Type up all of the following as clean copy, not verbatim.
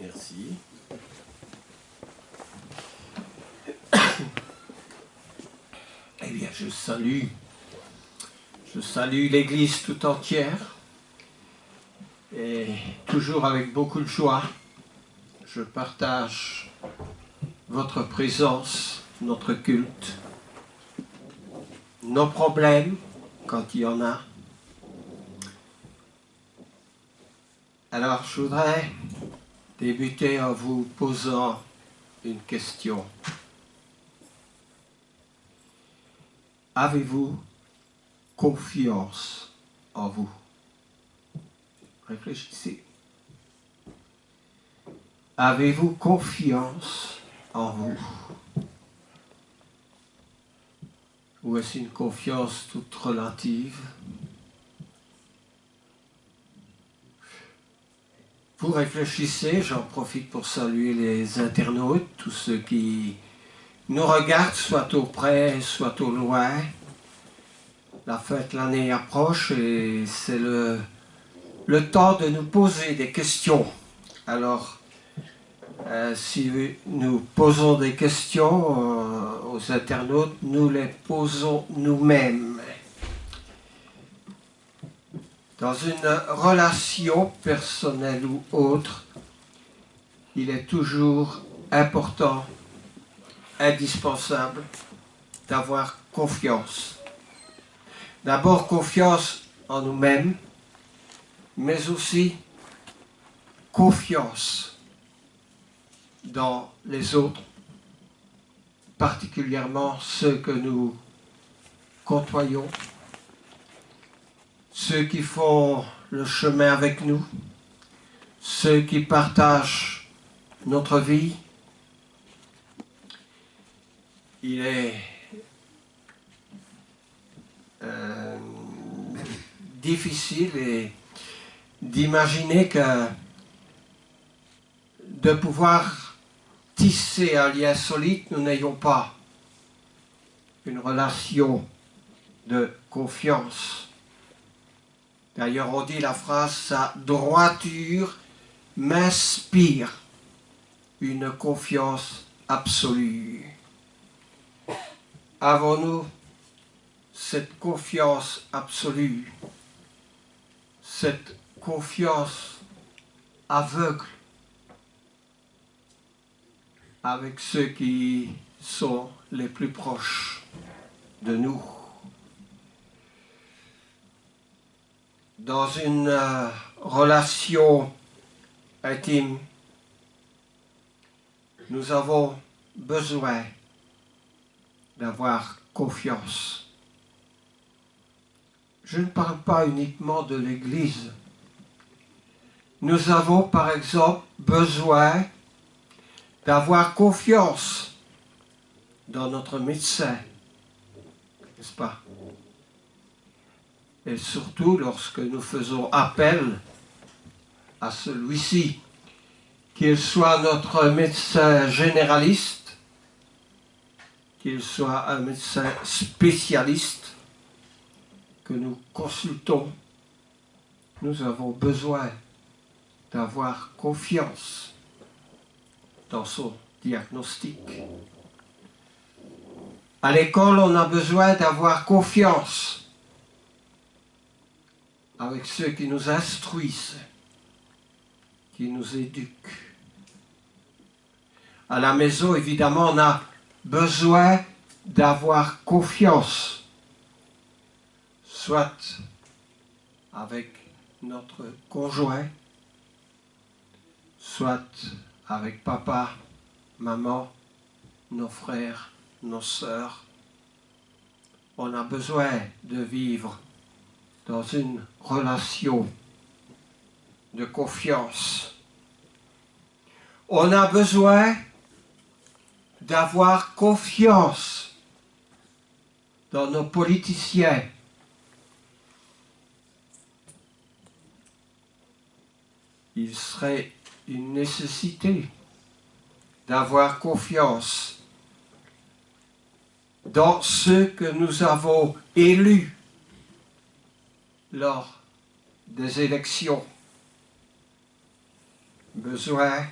Merci. Eh bien, je salue l'Église tout entière et toujours avec beaucoup de joie, je partage votre présence, notre culte, nos problèmes quand il y en a. Alors, je voudrais débuter en vous posant une question. Avez-vous confiance en vous? Réfléchissez. Avez-vous confiance en vous? Ou est-ce une confiance toute relative? Vous réfléchissez, j'en profite pour saluer les internautes, tous ceux qui nous regardent, soit auprès, soit au loin. La fête, l'année approche et c'est le temps de nous poser des questions. Alors, si nous posons des questions aux internautes, nous les posons nous-mêmes. Dans une relation personnelle ou autre, il est toujours important, indispensable, d'avoir confiance. D'abord confiance en nous-mêmes, mais aussi confiance dans les autres, particulièrement ceux que nous côtoyons, ceux qui font le chemin avec nous, ceux qui partagent notre vie. Il est difficile d'imaginer que de pouvoir tisser un lien solide, nous n'ayons pas une relation de confiance. D'ailleurs, on dit la phrase « sa droiture m'inspire une confiance absolue ». Avons-nous cette confiance absolue, cette confiance aveugle avec ceux qui sont les plus proches de nous? Dans une relation intime, nous avons besoin d'avoir confiance. Je ne parle pas uniquement de l'Église. Nous avons par exemple besoin d'avoir confiance dans notre médecin, n'est-ce pas? Et surtout lorsque nous faisons appel à celui-ci, qu'il soit notre médecin généraliste, qu'il soit un médecin spécialiste que nous consultons, nous avons besoin d'avoir confiance dans son diagnostic. À l'école, on a besoin d'avoir confiance avec ceux qui nous instruisent, qui nous éduquent. À la maison, évidemment, on a besoin d'avoir confiance, soit avec notre conjoint, soit avec papa, maman, nos frères, nos sœurs. On a besoin de vivre dans une relation de confiance. On a besoin d'avoir confiance dans nos politiciens. Il serait une nécessité d'avoir confiance dans ceux que nous avons élus lors des élections. Besoin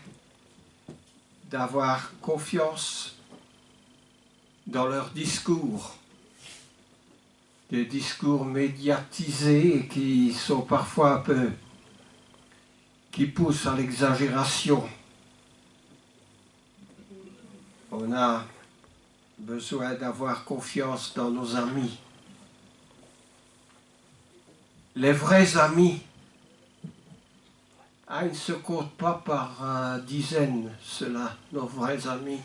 d'avoir confiance dans leurs discours, des discours médiatisés qui sont parfois un peu, qui poussent à l'exagération. On a besoin d'avoir confiance dans nos amis. Les vrais amis, ils ne se comptent pas par dizaines, ceux-là, nos vrais amis.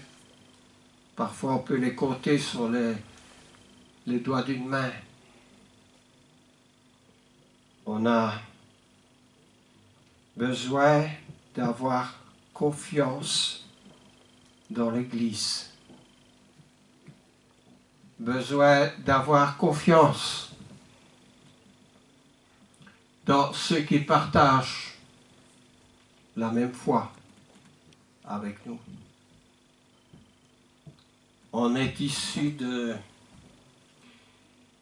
Parfois, on peut les compter sur les doigts d'une main. On a besoin d'avoir confiance dans l'Église. Besoin d'avoir confiance dans ceux qui partagent la même foi avec nous. On est issus de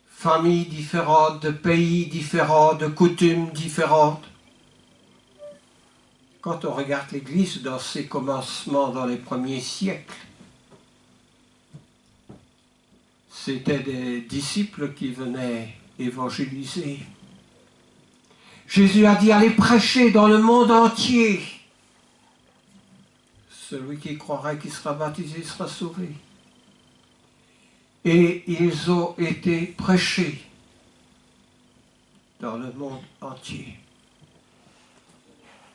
familles différentes, de pays différents, de coutumes différentes. Quand on regarde l'Église dans ses commencements dans les premiers siècles, c'était des disciples qui venaient évangéliser. Jésus a dit, allez prêcher dans le monde entier. Celui qui croira et qui sera baptisé sera sauvé. Et ils ont été prêchés dans le monde entier.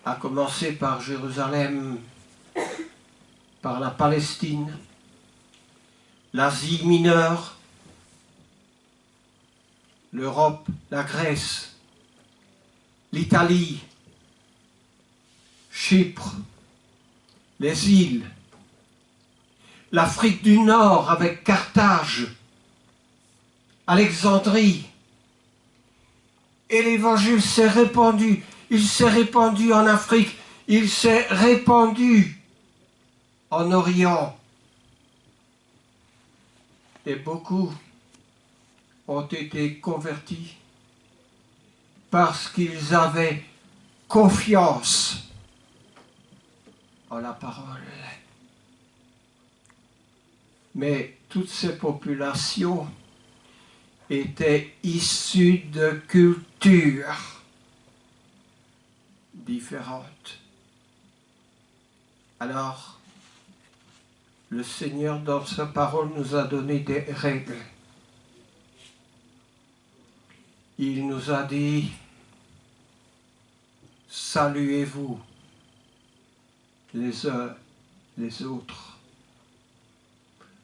À commencer par Jérusalem, par la Palestine, l'Asie mineure, l'Europe, la Grèce, l'Italie, Chypre, les îles, l'Afrique du Nord avec Carthage, Alexandrie. Et l'évangile s'est répandu. Il s'est répandu en Afrique. Il s'est répandu en Orient. Et beaucoup ont été convertis parce qu'ils avaient confiance en la parole. Mais toutes ces populations étaient issues de cultures différentes. Alors, le Seigneur, dans sa parole, nous a donné des règles. Il nous a dit, saluez-vous les uns les autres.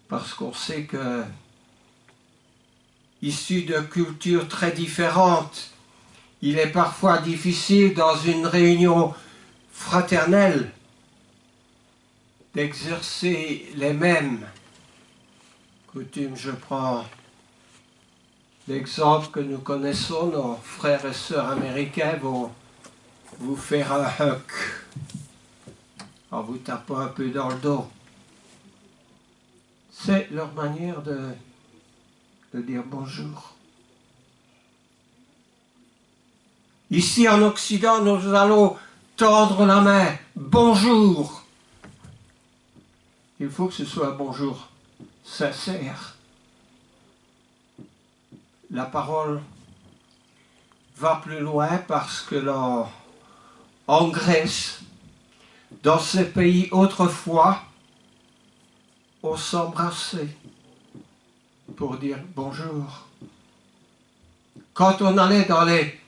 Parce qu'on sait que, issus de cultures très différentes, il est parfois difficile dans une réunion fraternelle d'exercer les mêmes coutumes. Je prends l'exemple que nous connaissons, nos frères et sœurs américains vont vous faire un hug en vous tapant un peu dans le dos. C'est leur manière de dire bonjour. Ici en Occident, nous allons tendre la main. Bonjour. Il faut que ce soit un bonjour sincère. La parole va plus loin parce que là, en Grèce, dans ces pays autrefois, on s'embrassait pour dire bonjour. Quand on allait dans les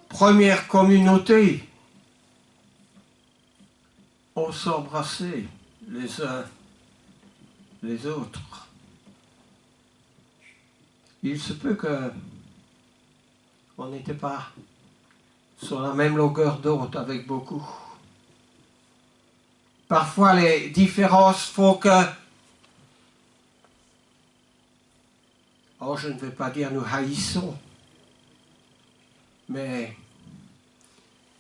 premières communautés, on s'embrassait les uns les autres. Il se peut que on n'était pas sur la même longueur d'onde avec beaucoup. Parfois les différences font que, je ne vais pas dire nous haïssons, mais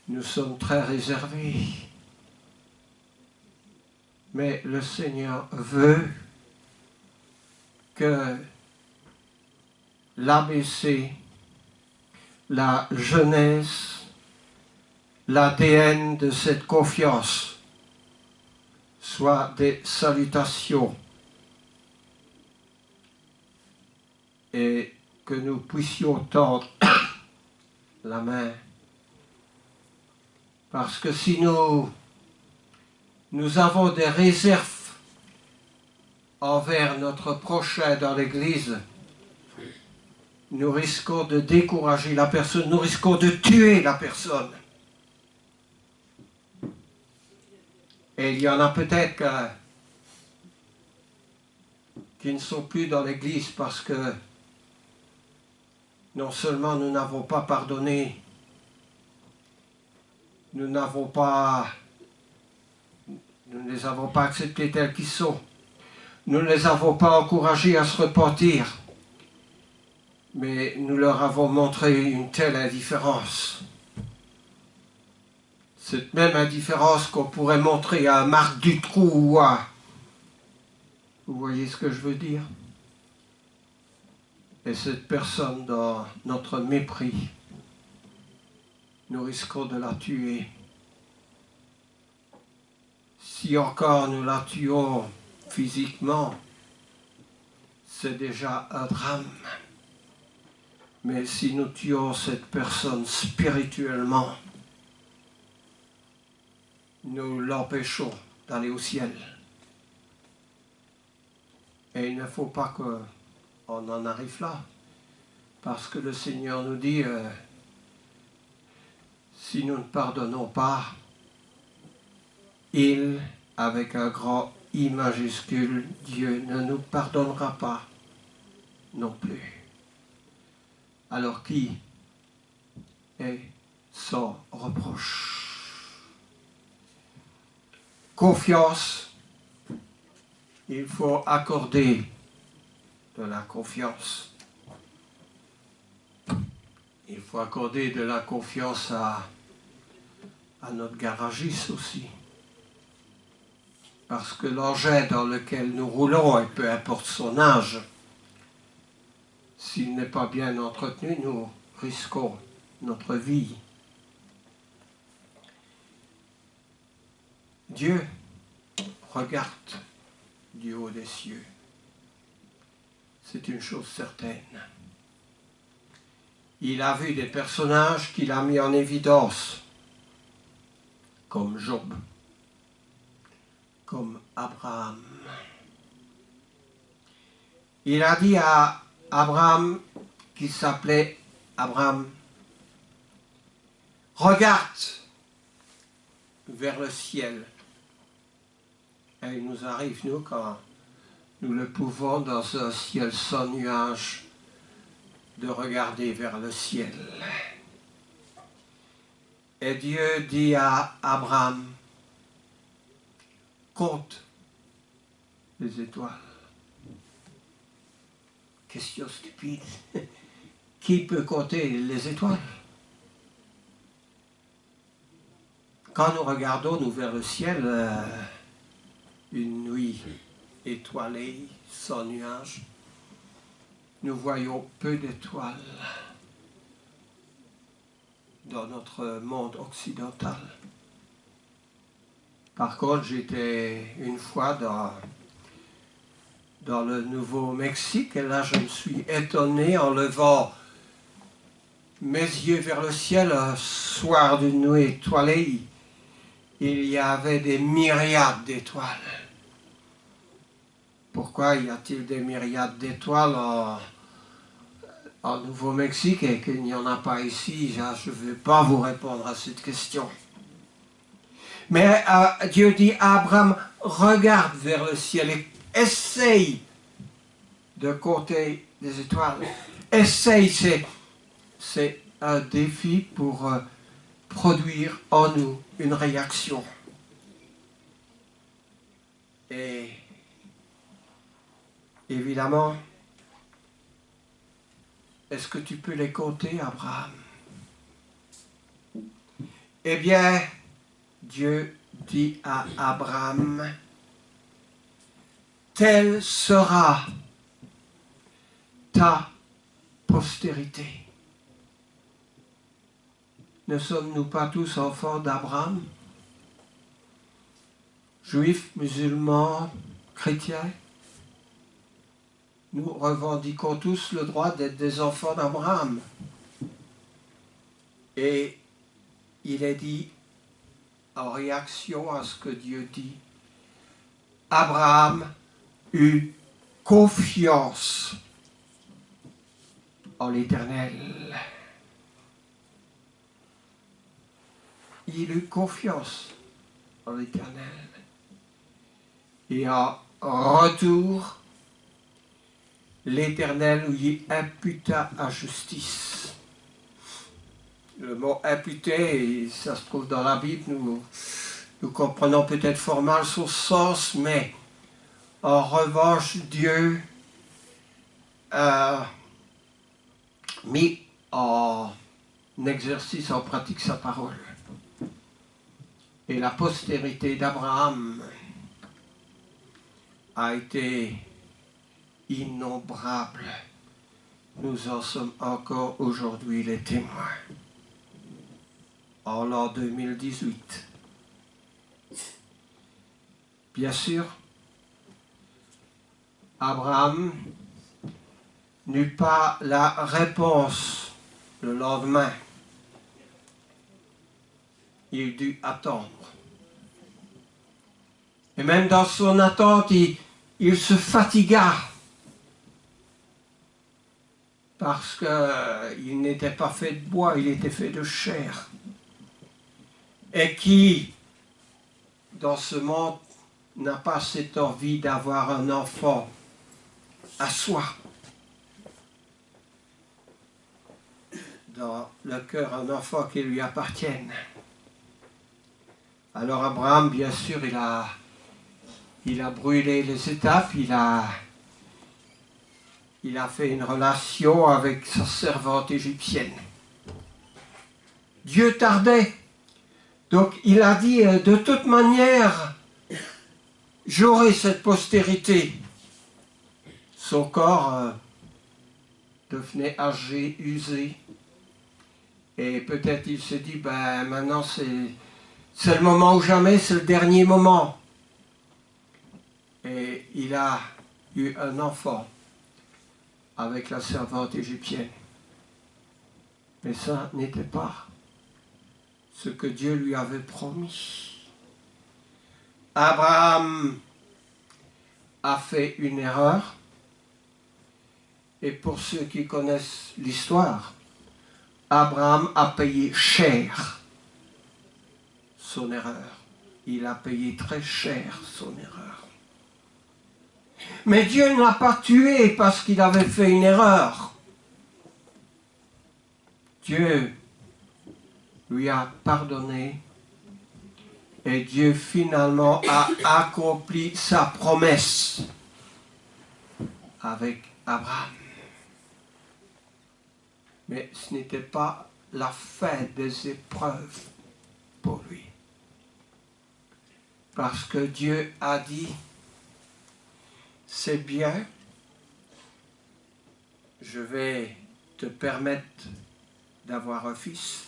nous sommes très réservés. Mais le Seigneur veut que l'ABC, la genèse, l'ADN de cette confiance soient des salutations et que nous puissions tendre la main. Parce que si nous avons des réserves envers notre prochain dans l'Église, nous risquons de décourager la personne, nous risquons de tuer la personne. Et il y en a peut-être qui ne sont plus dans l'Église parce que non seulement nous n'avons pas pardonné, nous ne les avons pas acceptés tels qu'ils sont, nous ne les avons pas encouragés à se repentir, mais nous leur avons montré une telle indifférence. Cette même indifférence qu'on pourrait montrer à Marc Dutroux ou à... Vous voyez ce que je veux dire? Et cette personne, dans notre mépris, nous risquons de la tuer. Si encore nous la tuons physiquement, c'est déjà un drame. Mais si nous tuons cette personne spirituellement, nous l'empêchons d'aller au ciel. Et il ne faut pas qu'on en arrive là. Parce que le Seigneur nous dit, si nous ne pardonnons pas, il, avec un grand I majuscule, Dieu ne nous pardonnera pas non plus. Alors qui est sans reproche? Confiance, il faut accorder de la confiance. Il faut accorder de la confiance à notre garagiste aussi. Parce que l'engin dans lequel nous roulons, et peu importe son âge, s'il n'est pas bien entretenu, nous risquons notre vie. Dieu regarde du haut des cieux. C'est une chose certaine. Il a vu des personnages qu'il a mis en évidence, comme Job, comme Abraham. Il a dit à Abraham, qui s'appelait Abraham, regarde vers le ciel. Et il nous arrive, nous, quand nous le pouvons, dans un ciel sans nuages, de regarder vers le ciel. Et Dieu dit à Abraham, compte les étoiles. Question stupide. Qui peut compter les étoiles? Quand nous regardons, nous, vers le ciel, une nuit étoilée, sans nuages, nous voyons peu d'étoiles dans notre monde occidental. Par contre, j'étais une fois dans le Nouveau-Mexique, et là je me suis étonné en levant mes yeux vers le ciel un soir d'une nuit étoilée. Il y avait des myriades d'étoiles. Pourquoi y a-t-il des myriades d'étoiles en Nouveau-Mexique et qu'il n'y en a pas ici? Je ne vais pas vous répondre à cette question. Mais Dieu dit à Abraham, regarde vers le ciel et essaye de compter les étoiles. Essaye, c'est un défi pour produire en nous une réaction. Et évidemment, est-ce que tu peux les compter, Abraham? Eh bien, Dieu dit à Abraham, telle sera ta postérité. Ne sommes-nous pas tous enfants d'Abraham? juifs, musulmans, chrétiens, nous revendiquons tous le droit d'être des enfants d'Abraham. Et il est dit, en réaction à ce que Dieu dit, Abraham eut confiance en l'Éternel. Il eut confiance en l'Éternel. Et en retour, l'Éternel lui imputa à justice. Le mot imputer, ça se trouve dans la Bible, nous comprenons peut-être fort mal son sens, mais en revanche, Dieu a mis en exercice, en pratique sa parole. Et la postérité d'Abraham a été innombrable. Nous en sommes encore aujourd'hui les témoins. En l'an 2018. Bien sûr, Abraham n'eut pas la réponse le lendemain. Il dut attendre. Et même dans son attente, il se fatigua. Parce qu'il n'était pas fait de bois, il était fait de chair. Et qui, dans ce monde, n'a pas cette envie d'avoir un enfant à soi. Dans le cœur, un enfant qui lui appartienne. Alors Abraham, bien sûr, il a brûlé les étapes, il a fait une relation avec sa servante égyptienne. Dieu tardait. Donc il a dit, de toute manière, j'aurai cette postérité. Son corps devenait âgé, usé. Et peut-être il se dit, ben maintenant c'est le moment ou jamais, c'est le dernier moment. Et il a eu un enfant avec la servante égyptienne. Mais ça n'était pas ce que Dieu lui avait promis. Abraham a fait une erreur. Et pour ceux qui connaissent l'histoire, Abraham a payé cher son erreur. Il a payé très cher son erreur. Mais Dieu ne l'a pas tué parce qu'il avait fait une erreur. Dieu lui a pardonné et Dieu finalement a accompli sa promesse avec Abraham. Mais ce n'était pas la fin des épreuves pour lui. Parce que Dieu a dit, c'est bien, je vais te permettre d'avoir un fils,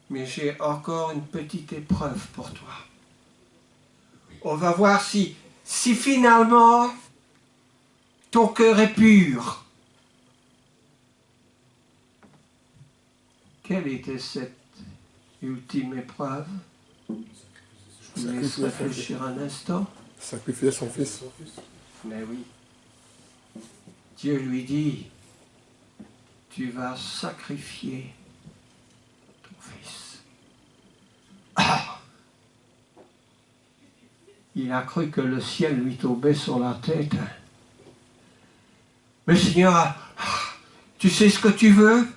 mais j'ai encore une petite épreuve pour toi. On va voir si finalement ton cœur est pur. Quelle était cette ultime épreuve? Je vous laisse réfléchir un instant. Sacrifier son fils. Mais oui. Dieu lui dit, tu vas sacrifier ton fils. Ah! Il a cru que le ciel lui tombait sur la tête. Mais Seigneur, tu sais ce que tu veux?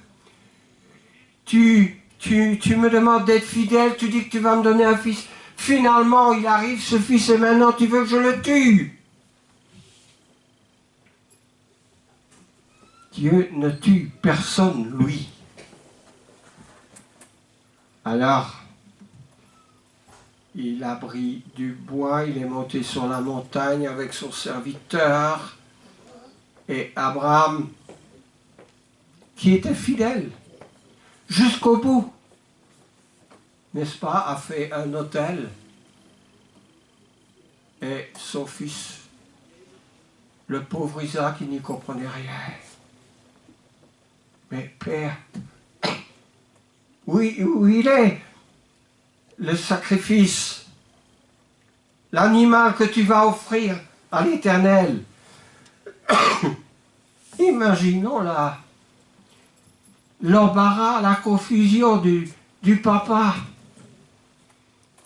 Tu me demandes d'être fidèle, tu dis que tu vas me donner un fils. Finalement, il arrive ce fils et maintenant tu veux que je le tue. Dieu ne tue personne, lui. Alors, il a pris du bois, il est monté sur la montagne avec son serviteur. Et Abraham, qui était fidèle jusqu'au bout, n'est-ce pas, a fait un autel et son fils, le pauvre Isaac, il n'y comprenait rien. Mais Père, où il est le sacrifice, l'animal que tu vas offrir à l'Éternel? Imaginons l'embarras, la confusion du papa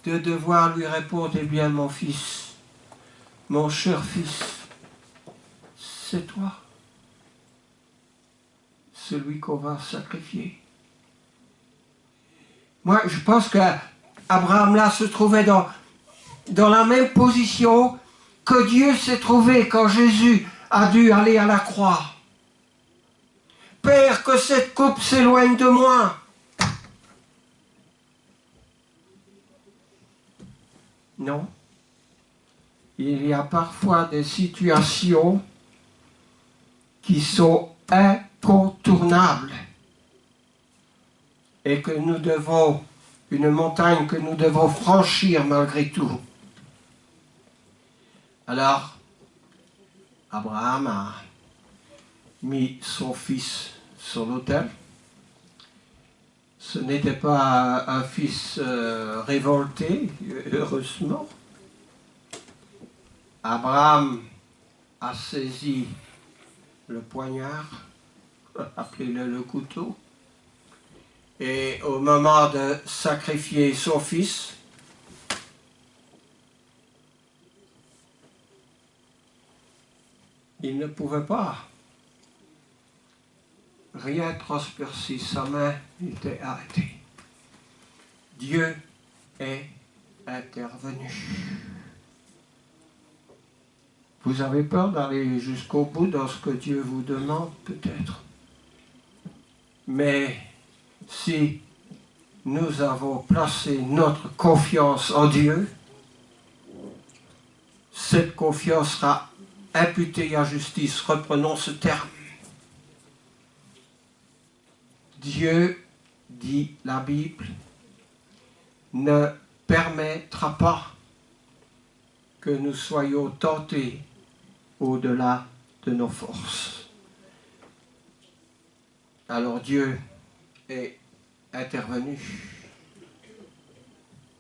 de devoir lui répondre: eh bien mon fils, mon cher fils, c'est toi, celui qu'on va sacrifier. Moi, je pense qu'Abraham là se trouvait dans la même position que Dieu s'est trouvé quand Jésus a dû aller à la croix. Père, que cette coupe s'éloigne de moi. Non. Il y a parfois des situations qui sont incontournables et que nous devons, une montagne que nous devons franchir malgré tout. Alors, Abraham a mis son fils sur l'autel. Ce n'était pas un fils révolté, heureusement. Abraham a saisi le poignard, appelez-le le couteau, et au moment de sacrifier son fils, il ne pouvait pas rien transpercer, sa main était arrêtée. Dieu est intervenu. Vous avez peur d'aller jusqu'au bout dans ce que Dieu vous demande, peut-être. Mais si nous avons placé notre confiance en Dieu, cette confiance sera imputée à justice. Reprenons ce terme. Dieu, dit la Bible, ne permettra pas que nous soyons tentés au-delà de nos forces. Alors Dieu est intervenu.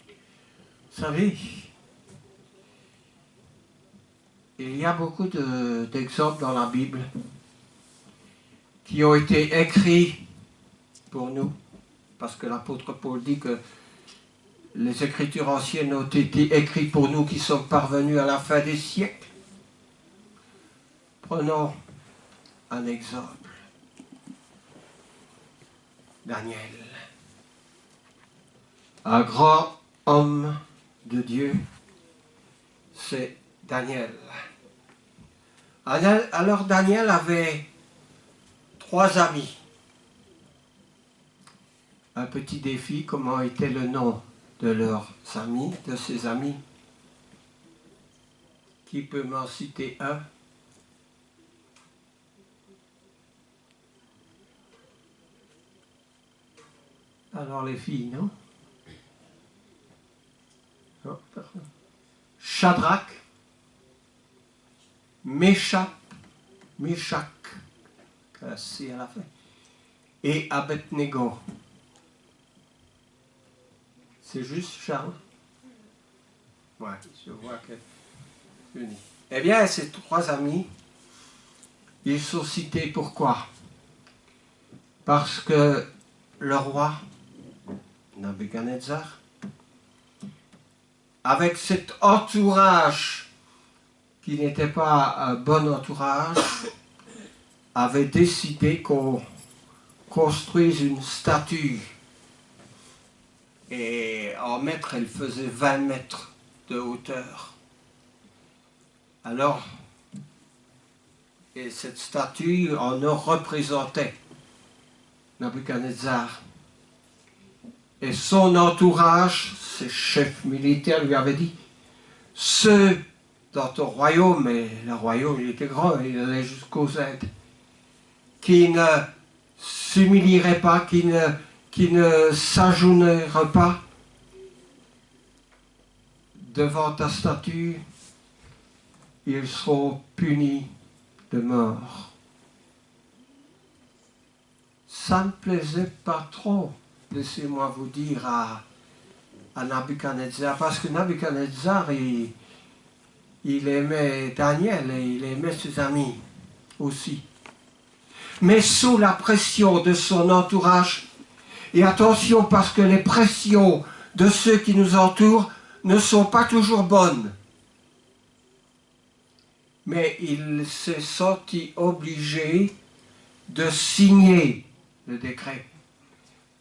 Vous savez, il y a beaucoup d'exemples dans la Bible qui ont été écrits pour nous, parce que l'apôtre Paul dit que les Écritures anciennes ont été écrites pour nous qui sommes parvenus à la fin des siècles. Prenons un exemple. Daniel, un grand homme de Dieu, c'est Daniel. Alors Daniel avait 3 amis. Un petit défi, comment était le nom de leurs amis, de ses amis? Qui peut m'en citer un? Alors les filles, non? Non, personne. Shadrach, Meshach, c'est à la fin, et Abednego. C'est juste Charles? Ouais, je vois que... Eh bien, ces 3 amis, ils sont cités pourquoi? Parce que le roi Nabuchodonosor, avec cet entourage qui n'était pas un bon entourage, avait décidé qu'on construise une statue. Et en mètres, elle faisait 20 mètres de hauteur. Alors, et cette statue en or représentait Nabuchodonosor. Et son entourage, ses chefs militaires lui avaient dit: ceux dans ton royaume, et le royaume il était grand, il allait jusqu'aux Indes, qui ne s'humilieraient pas, qui ne s'agenouilleraient pas devant ta statue, ils seront punis de mort. Ça ne plaisait pas trop, laissez-moi vous dire, à Nabuchodonosor, parce que Nabuchodonosor, il aimait Daniel et il aimait ses amis aussi. Mais sous la pression de son entourage, et attention parce que les pressions de ceux qui nous entourent ne sont pas toujours bonnes, mais il s'est senti obligé de signer le décret.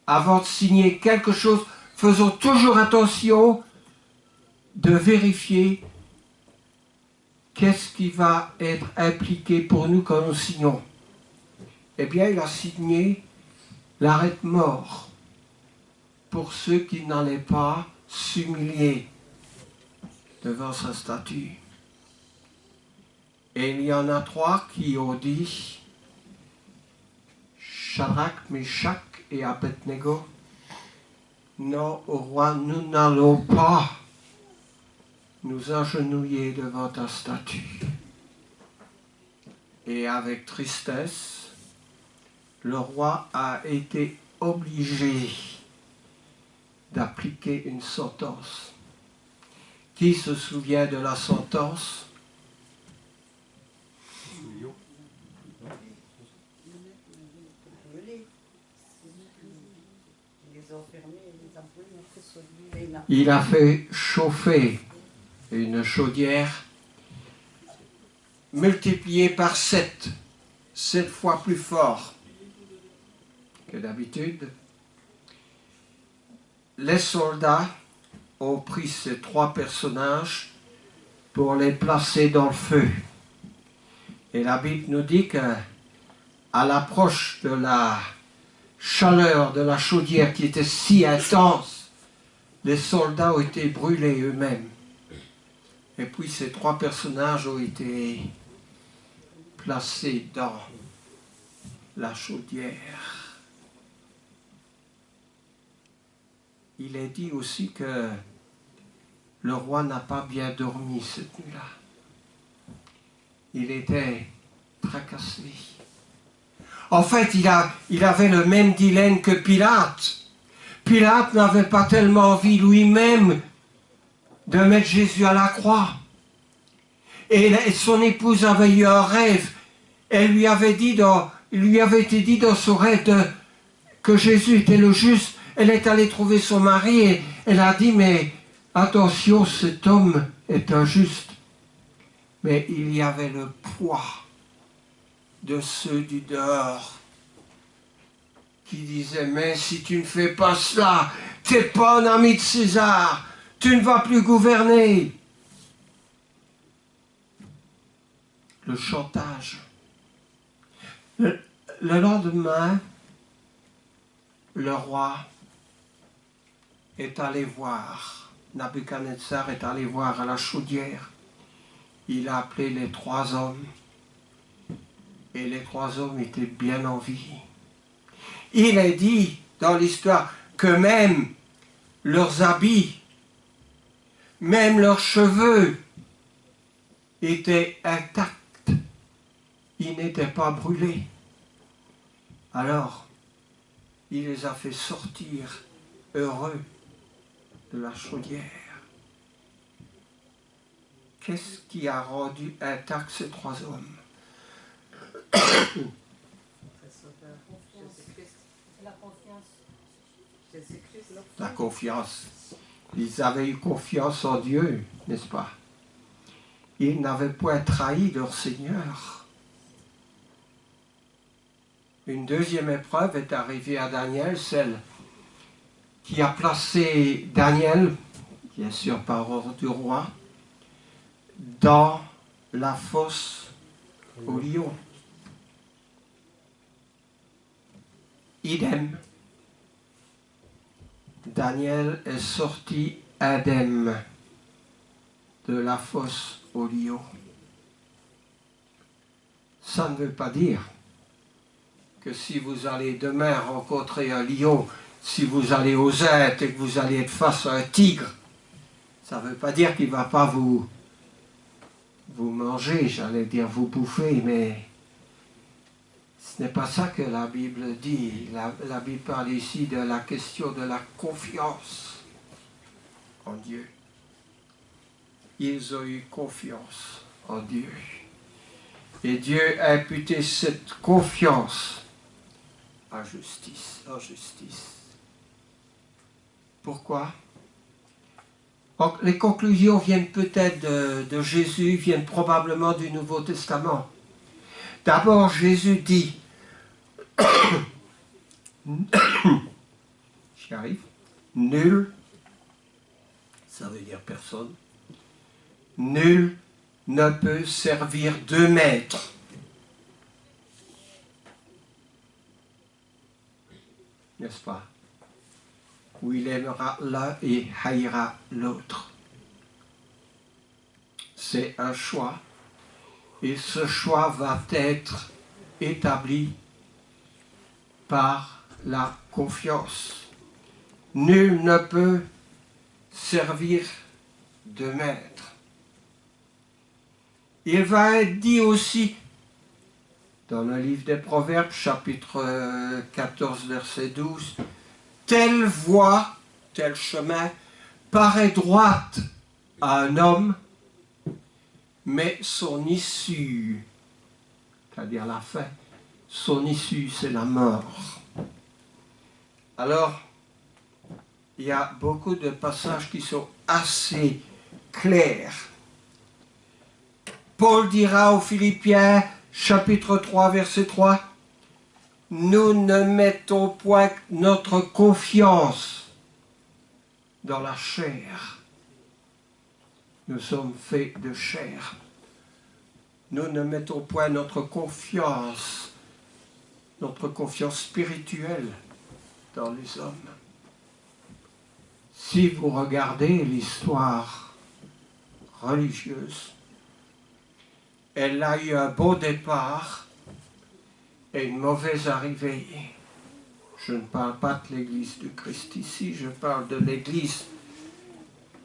Avant de signer quelque chose, faisons toujours attention de vérifier qu'est-ce qui va être impliqué pour nous quand nous signons. Eh bien, il a signé l'arrêt de mort pour ceux qui n'allaient pas s'humilier devant sa statue. Et il y en a 3 qui ont dit, Shadrach, Meshach et Abednego, non, au roi, nous n'allons pas nous agenouiller devant ta statue. Et avec tristesse, le roi a été obligé d'appliquer une sentence. Qui se souvient de la sentence? Il a fait chauffer une chaudière multipliée par 7 fois plus fort que d'habitude. Les soldats ont pris ces 3 personnages pour les placer dans le feu. Et la Bible nous dit qu'à l'approche de la chaleur de la chaudière qui était si intense, les soldats ont été brûlés eux-mêmes. Et puis ces 3 personnages ont été placés dans la chaudière. Il est dit aussi que le roi n'a pas bien dormi cette nuit-là. Il était tracassé. En fait, il avait le même dilemme que Pilate. Pilate n'avait pas tellement envie lui-même de mettre Jésus à la croix. Et son épouse avait eu un rêve. Elle lui avait il lui avait été dit dans son rêve que Jésus était le juste. Elle est allée trouver son mari et elle a dit, mais attention, cet homme est injuste. Mais il y avait le poids de ceux du dehors qui disaient, mais si tu ne fais pas cela, tu n'es pas un ami de César, tu ne vas plus gouverner. Le chantage. Le lendemain, le roi est allé voir, Nabuchodonosor est allé voir à la chaudière. Il a appelé les 3 hommes, et les 3 hommes étaient bien en vie. Il est dit dans l'histoire que même leurs habits, même leurs cheveux étaient intacts. Ils n'étaient pas brûlés. Alors, il les a fait sortir heureux de la chaudière. Qu'est-ce qui a rendu intacts ces 3 hommes? La confiance. Ils avaient eu confiance en Dieu, n'est-ce pas? Ils n'avaient point trahi leur Seigneur. Une deuxième épreuve est arrivée à Daniel, celle qui a placé Daniel, bien sûr par ordre du roi, dans la fosse au lion. Idem. Daniel est sorti indemne de la fosse au lion. Ça ne veut pas dire que si vous allez demain rencontrer un lion, si vous allez aux Indes et que vous allez être face à un tigre, ça ne veut pas dire qu'il ne va pas vous vous mangez, j'allais dire vous bouffez, mais ce n'est pas ça que la Bible dit. La Bible parle ici de la question de la confiance en Dieu. Ils ont eu confiance en Dieu. Et Dieu a imputé cette confiance en justice. Pourquoi? Donc, les conclusions viennent peut-être de Jésus, viennent probablement du Nouveau Testament. D'abord, Jésus dit, j'y arrive, nul, ça veut dire personne, nul ne peut servir deux maîtres. N'est-ce pas? Où il aimera l'un et haïra l'autre. C'est un choix. Et ce choix va être établi par la confiance. Nul ne peut servir de maître. Il va être dit aussi dans le livre des Proverbes, chapitre 14, verset 12, telle voie, tel chemin, paraît droite à un homme, mais son issue, c'est-à-dire la fin, son issue, c'est la mort. Alors, il y a beaucoup de passages qui sont assez clairs. Paul dira aux Philippiens, chapitre 3, verset 3, « Nous ne mettons point notre confiance dans la chair. Nous sommes faits de chair. Nous ne mettons point notre confiance spirituelle dans les hommes. » Si vous regardez l'histoire religieuse, elle a eu un beau départ et une mauvaise arrivée. Je ne parle pas de l'Église du Christ ici, je parle de l'Église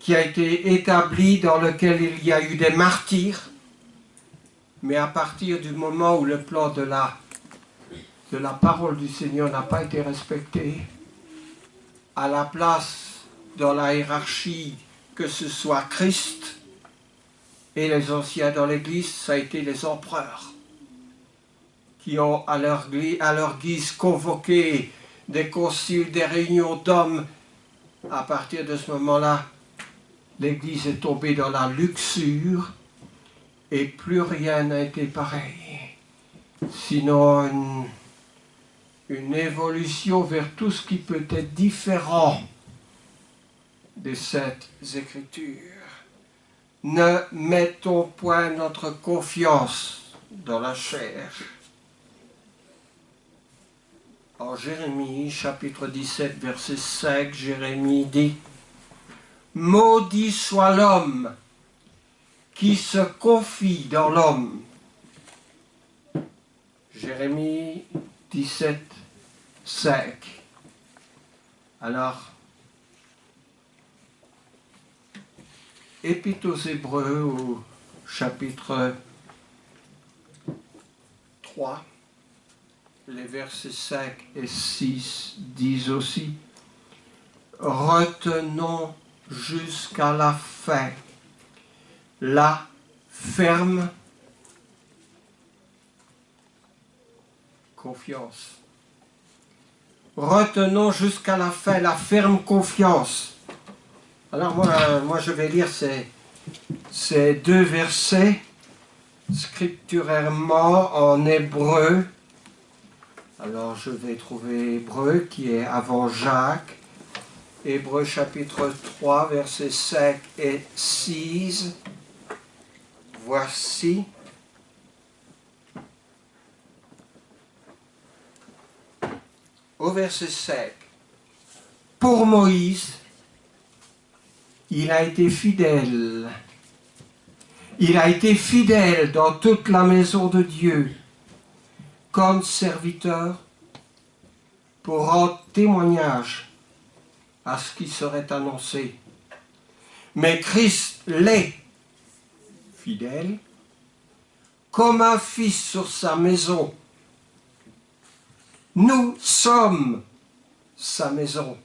qui a été établie, dans laquelle il y a eu des martyrs, mais à partir du moment où le plan de la parole du Seigneur n'a pas été respecté, à la place dans la hiérarchie que ce soit Christ et les anciens dans l'Église, ça a été les empereurs qui ont à leur guise convoqué des conciles, des réunions d'hommes. À partir de ce moment-là, l'Église est tombée dans la luxure et plus rien n'a été pareil. Sinon une évolution vers tout ce qui peut être différent des Saintes Écritures. Ne mettons point notre confiance dans la chair. En Jérémie, chapitre 17, verset 5, Jérémie dit « Maudit soit l'homme qui se confie dans l'homme. » Jérémie 17, 5. Alors, Épître aux Hébreux au chapitre 3, les versets 5 et 6 disent aussi « Retenons jusqu'à la fin la ferme confiance. » Retenons jusqu'à la fin la ferme confiance. Alors moi je vais lire ces deux versets scripturairement en hébreu. Alors je vais trouver Hébreu qui est avant Jacques. Hébreu chapitre 3 versets 5 et 6. Voici. Au verset 5. Pour Moïse, il a été fidèle. Il a été fidèle dans toute la maison de Dieu, comme serviteur, pour rendre témoignage à ce qui serait annoncé. Mais Christ l'est fidèle comme un fils sur sa maison. Nous sommes sa maison.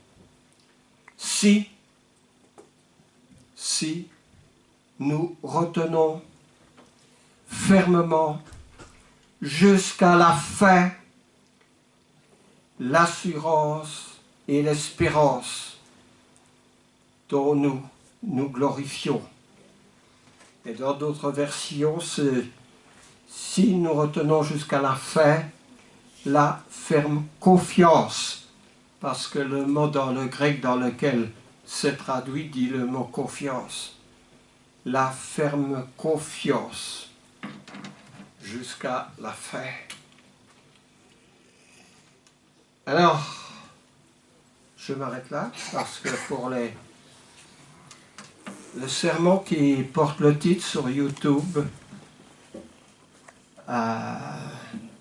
Si nous retenons fermement jusqu'à la fin l'assurance et l'espérance dont nous nous glorifions. Et dans d'autres versions, c'est si nous retenons jusqu'à la fin la ferme confiance, parce que le mot dans le grec dans lequel c'est traduit dit le mot confiance. La ferme confiance jusqu'à la fin. Alors, je m'arrête là, parce que pour le sermon qui porte le titre sur YouTube,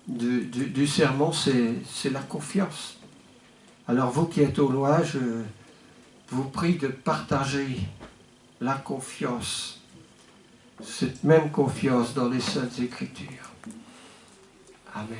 du sermon, c'est la confiance. Alors vous qui êtes au loin, je vous prie de partager la confiance, cette même confiance dans les Saintes Écritures. Amen.